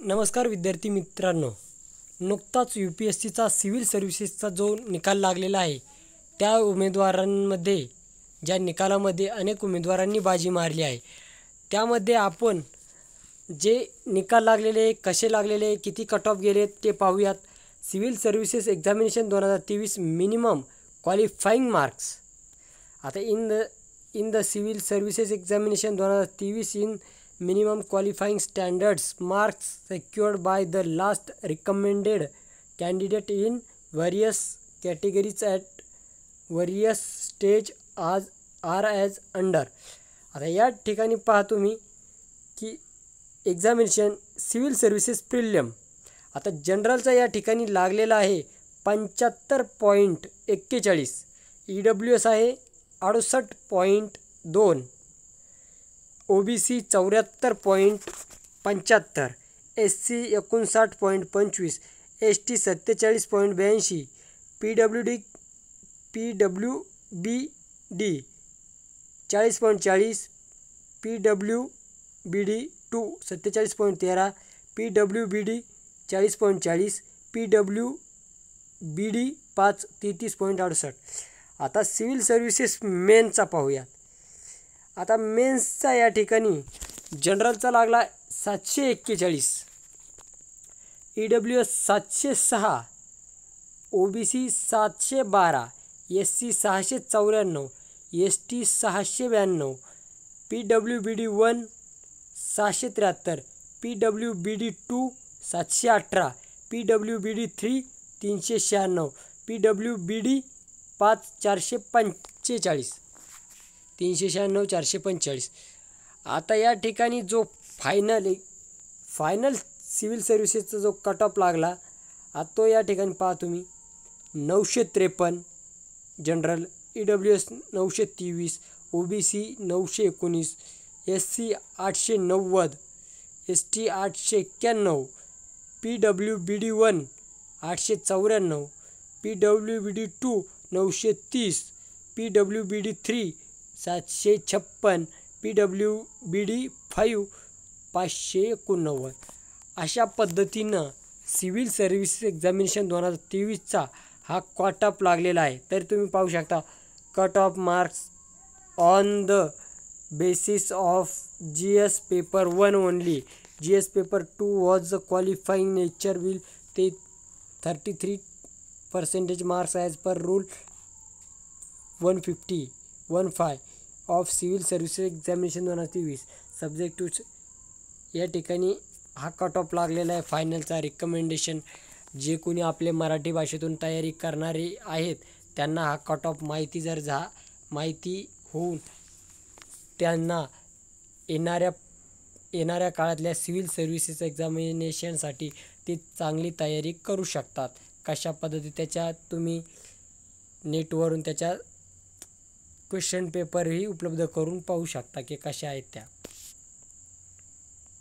नमस्कार विद्यार्थी मित्रांनो, नुकताच UPSCचा सिव्हिल सर्व्हिसेसचा जो निकाल लागलेला आहे त्या उमेदवारांमध्ये ज्या निकालामध्ये अनेक उमेदवारांनी बाजी मारली आहे त्यामध्ये आपण जे निकाल लागलेले कसे लागलेले किती कट ऑफ गेले ते पाहूयात। Civil services examination 2023 minimum qualifying marks. आता in the civil services examination 2023 in minimum qualifying standards marks secured by the last recommended candidate in various categories at various stage are as under। आता या ठिकाणी पहा तुम्ही की examination civil services prelim आता जनरलचा या ठिकाणी लागलेला आहे 75.41, EWS आहे 68.2, OBC 74.75, SC 59.25, ST 47.82, PWBD 40.40, PWBD 2 47.13, PWBD 40.40, PWBD 5 33.68। आता सिव्हिल सर्व्हिसेस मेनचा पाहूया। आता मेन्सचा या ठिकाणी जनरलचा लागला 741, EWS 706, OBC 712, SC 694, ST 692, PWBD 1 673, PWBD 2 718, PWBD 3 396, PWBD 5 445, 396 445। आता या ठिकाणी जो फायनल सिव्हिल सर्व्हिसेसचा जो कट ऑफ लागला तो या ठिकाणी पहा तुम्ही 953 general, EWS 923, OBC 919, SC 890, ST 891, PWBD 1 894, PWBD 2 930, PWBD 3 756, PWBD 5 589। अशा पद्धतीनं सिव्हिल सर्व्हिसेस एक्झामिनेशन 2023चा हा कट ऑफ लागलेला आहे। तर तुम्ही पाहू शकता cut off marks on the basis of GS paper 1 only, GS paper 2 was the qualifying nature will ते 33% marks as per rule 115 of civil services examination 2023 subject to या ठिकाणी हा कट ऑफ लागलेला आहे फायनलचा। रिकमेंडेशन जे कोणी आपले मराठी भाषेतून तयारी करणारे आहेत त्यांना हा कट ऑफ माहिती होऊन त्यांना येणाऱ्या काळातल्या सिव्हिल सर्व्हिसेस एक्झामिनेशनसाठी ते चांगली तयारी करू शकतात। कशा पद्धती त्याच्या तुम्ही नेटवरून त्याच्या क्वेश्चन पेपरही उपलब्ध करून पाहू शकता की कशा आहेत त्या।